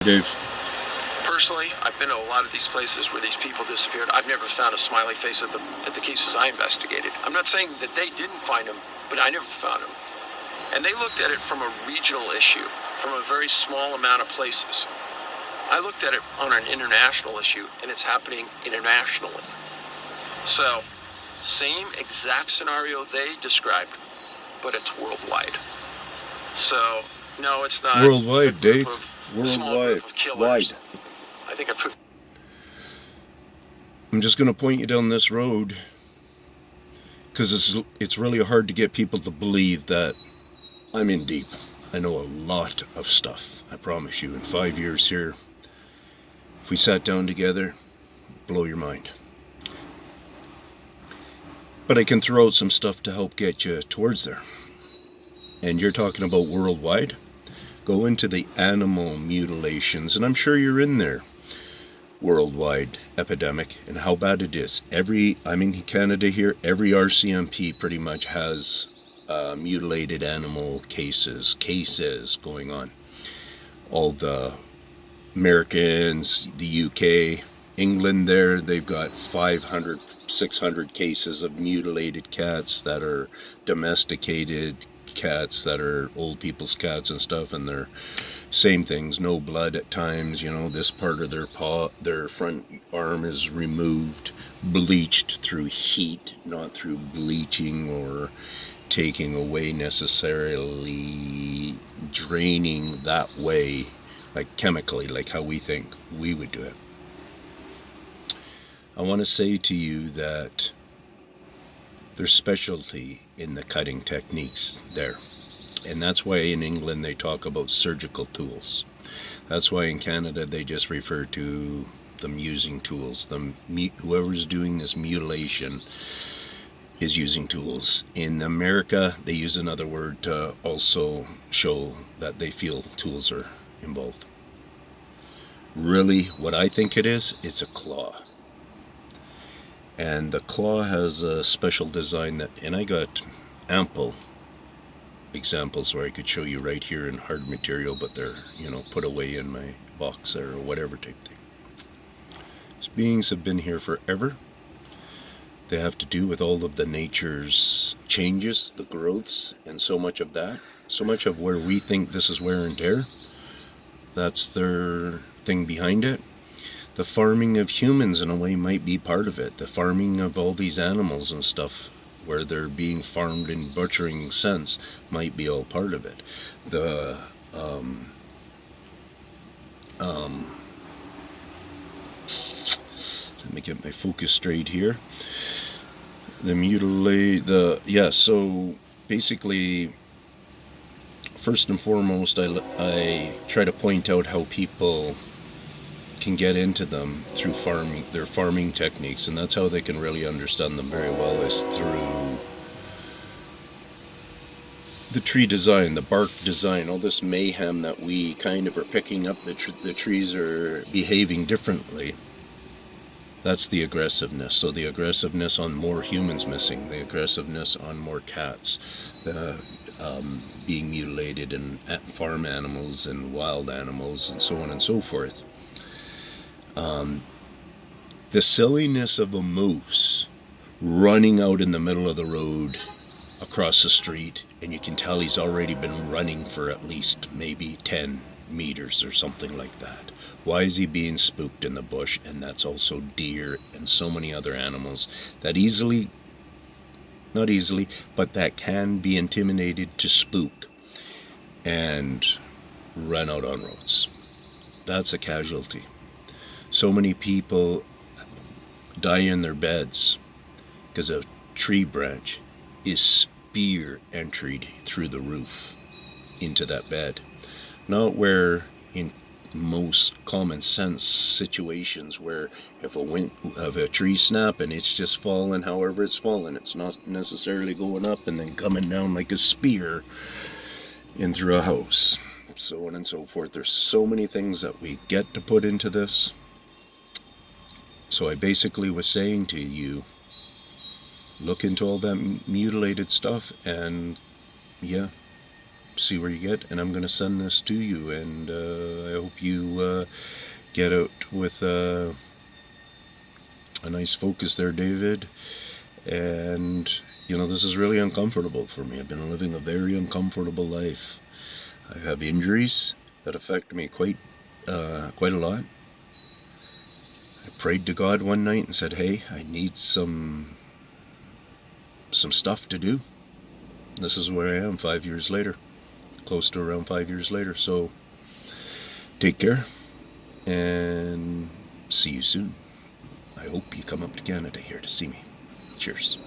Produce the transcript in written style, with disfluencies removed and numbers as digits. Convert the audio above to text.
Dave. Personally, I've been to a lot of these places where these people disappeared. I've never found a smiley face at the cases I investigated. I'm not saying that they didn't find them, but I never found them. And they looked at it from a regional issue, from a very small amount of places. I looked at it on an international issue, and it's happening internationally. So, same exact scenario they described, but it's worldwide. So, no, it's not Worldwide, Dave. Worldwide. Wide. I think I proved. I'm just going to point you down this road because it's really hard to get people to believe that I'm in deep. I know a lot of stuff. I promise you, in 5 years here, if we sat down together, blow your mind. But I can throw out some stuff to help get you towards there. And you're talking about worldwide? Go into the animal mutilations, and I'm sure you're in there. Worldwide epidemic and how bad it is. I'm in Canada here, every RCMP pretty much has mutilated animal cases going on. All the Americans, the UK, England there, they've got 500, 600 cases of mutilated cats that are domesticated cats that are old people's cats and stuff, and they're same things, no blood at times, this part of their paw, their front arm is removed, bleached through heat, not through bleaching or taking away necessarily, draining that way, like chemically, like how we think we would do it. I want to say to you that there's specialty in the cutting techniques there. And that's why in England they talk about surgical tools. That's why in Canada they just refer to them using tools. Whoever's doing this mutilation is using tools. In America they use another word to also show that they feel tools are involved. Really, what I think it is, it's a claw. And the claw has a special design and I got ample examples where I could show you right here in hard material, but they're, put away in my box there or whatever type thing. These beings have been here forever. They have to do with all of the nature's changes, the growths, and so much of that. So much of where we think this is wear and tear, that's their thing behind it. The farming of humans in a way might be part of it. The farming of all these animals and stuff, where they're being farmed in butchering sense, might be all part of it. Let me get my focus straight here. So basically, first and foremost, I try to point out how people can get into them through their farming techniques, and that's how they can really understand them very well, is through the tree design, the bark design, all this mayhem that we kind of are picking up. The trees are behaving differently. That's the aggressiveness. So the aggressiveness on more humans missing, the aggressiveness on more cats, being mutilated, and farm animals and wild animals and so on and so forth. The silliness of a moose running out in the middle of the road across the street, and you can tell he's already been running for at least maybe 10 meters or something like that. Why is he being spooked in the bush? And that's also deer and so many other animals that not easily, but that can be intimidated to spook and run out on roads. That's a casualty. So many people die in their beds because a tree branch is spear entered through the roof into that bed. Not where in most common sense situations where if a tree snap and it's just fallen however it's fallen, it's not necessarily going up and then coming down like a spear in through a house, so on and so forth. There's so many things that we get to put into this. So I basically was saying to you, look into all that mutilated stuff, and see where you get, and I'm going to send this to you, and I hope you get out with a nice focus there, David. And this is really uncomfortable for me. I've been living a very uncomfortable life. I have injuries that affect me quite a lot. I prayed to God one night and said, hey, I need some stuff to do. And this is where I am 5 years later, close to around 5 years later. So take care and see you soon. I hope you come up to Canada here to see me. Cheers.